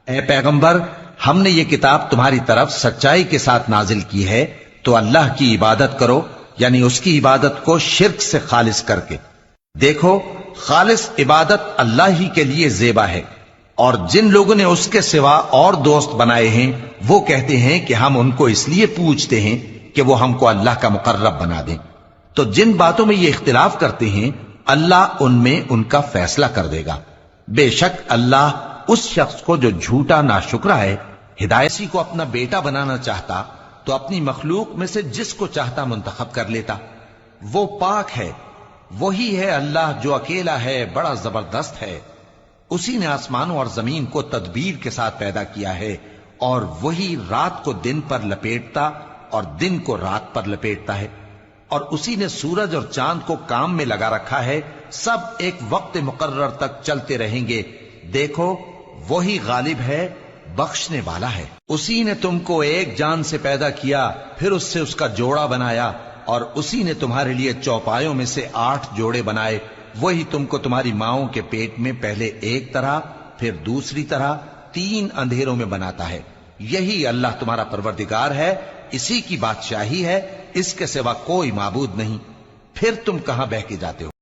اے پیغمبر، ہم نے یہ کتاب تمہاری طرف سچائی کے ساتھ نازل کی ہے، تو اللہ کی عبادت کرو، یعنی اس کی عبادت کو شرک سے خالص کر کے۔ دیکھو، خالص عبادت اللہ ہی کے لیے زیبا ہے، اور جن لوگوں نے اس کے سوا اور دوست بنائے ہیں وہ کہتے ہیں کہ ہم ان کو اس لیے پوجتے ہیں کہ وہ ہم کو اللہ کا مقرب بنا دیں۔ تو جن باتوں میں یہ اختلاف کرتے ہیں اللہ ان میں ان کا فیصلہ کر دے گا۔ بے شک اللہ اس شخص کو جو جھوٹا ناشکرا ہے ہدایتی کو اپنا بیٹا بنانا چاہتا تو اپنی مخلوق میں سے جس کو چاہتا منتخب کر لیتا۔ وہ پاک ہے، وہی ہے اللہ جو اکیلا ہے، بڑا زبردست ہے۔ اسی نے آسمانوں اور زمین کو تدبیر کے ساتھ پیدا کیا ہے، اور وہی رات کو دن پر لپیٹتا اور دن کو رات پر لپیٹتا ہے، اور اسی نے سورج اور چاند کو کام میں لگا رکھا ہے، سب ایک وقت مقرر تک چلتے رہیں گے۔ دیکھو، وہی غالب ہے، بخشنے والا ہے۔ اسی نے تم کو ایک جان سے پیدا کیا، پھر اس سے اس کا جوڑا بنایا، اور اسی نے تمہارے لیے چوپایوں میں سے 8 جوڑے بنائے۔ وہی تم کو تمہاری ماؤں کے پیٹ میں پہلے ایک طرح، پھر دوسری طرح 3 اندھیروں میں بناتا ہے۔ یہی اللہ تمہارا پروردگار ہے، اسی کی بادشاہی ہے، اس کے سوا کوئی معبود نہیں۔ پھر تم کہاں بہ کے جاتے ہو؟